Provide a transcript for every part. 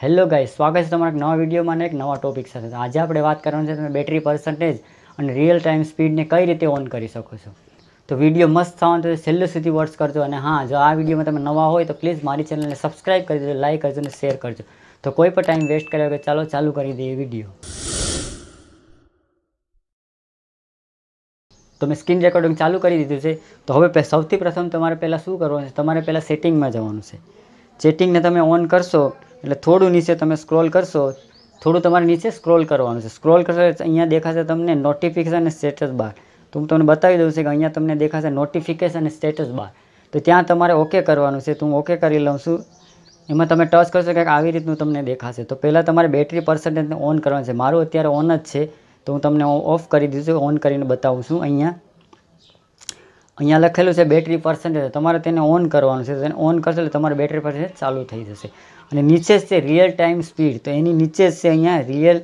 Hello guys, સ્વાગત છે તમારા નવા વિડીયોમાં અને એક નવા ટોપિક સાથે. આજે આપણે વાત કરવાની છે તમે બેટરી પર્સન્ટેજ અને રિયલ ટાઈમ સ્પીડને કઈ રીતે ઓન કરી શકો છો. તો વિડીયો મસ્ત થવાનો તો છેલ્લે સુધી વોચ કરજો. અને હા, જો આ વિડીયોમાં તમે નવા હોય તો પ્લીઝ મારી ચેનલને સબસ્ક્રાઈબ કરી દેજો, લાઈક કરજો અને શેર કરજો. તો કોઈ પણ ટાઈમ વેસ્ટ કર્યા વગર ચાલો ચાલુ કરી દઈએ વિડીયો. તો મેં સ્ક્રીન રેકોર્ડિંગ ચાલુ કરી દીધું છે. તો હવે સૌથી પ્રથમ તમારે પહેલાં શું કરવાનું છે, તમારે પહેલાં સેટિંગમાં જવાનું છે. સેટિંગને તમે ઓન કરશો એટલે થોડું નીચે તમે સ્ક્રોલ કરશો, થોડું તમારે નીચે સ્ક્રોલ કરવાનું છે. સ્ક્રોલ કરશો એટલે અહીંયા દેખાશે તમને નોટિફિકેશન અને સ્ટેટસ બાર. તો હું તમને બતાવી દઉં છું કે અહીંયા તમને દેખાશે નોટિફિકેશન અને સ્ટેટસ બાર. તો ત્યાં તમારે ઓકે કરવાનું છે. તો હું ઓકે કરી લઉં છું. એમાં તમે ટચ કરશો કે આવી રીતનું તમને દેખાશે. તો પહેલાં તમારે બેટરી પર્સન્ટેજને ઓન કરવાનું છે. મારું અત્યારે ઓન જ છે, તો હું તમને ઓફ કરી દીધું, ઓન કરીને બતાવું છું. અહીંયા લખેલું છે બેટરી પર્સન્ટેજ, તમારે તેને ઓન કરવાનું છે. તેને ઓન કરશો એટલે તમારે બેટરી પર્સન્ટેજ ચાલુ થઈ જશે. અને નીચે જ છે રિયલ ટાઈમ સ્પીડ, તો એની નીચે જ છે અહીંયા રિયલ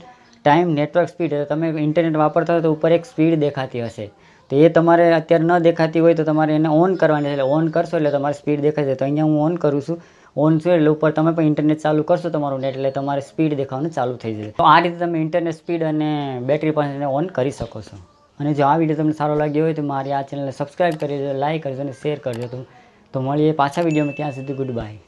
ટાઈમ નેટવર્ક સ્પીડ. તમે ઇન્ટરનેટ વાપરતા હોય તો ઉપર એક સ્પીડ દેખાતી હશે, તો એ તમારે અત્યારે ન દેખાતી હોય તો તમારે એને ઓન કરવાની છે. એટલે ઓન કરશો એટલે તમારે સ્પીડ દેખાશે. તો અહીંયા હું ઓન કરું છું. ઓન છું એટલે ઉપર તમે પણ ઇન્ટરનેટ ચાલુ કરશો તમારું નેટ, એટલે તમારે સ્પીડ દેખાવાનું ચાલુ થઈ જશે. તો આ રીતે તમે ઇન્ટરનેટ સ્પીડ અને બેટરી પર્સન્ટેજને ઓન કરી શકો છો. અને જો આ વિડીયો તમને સારો લાગ્યો હોય તો મારી આ ચેનલને સબસ્ક્રાઈબ કરી દેજો, લાઈક કરજો અને શેર કરજો. તો મળીએ પાછા વિડીયોમાં. ત્યાં સુધી ગુડ બાય.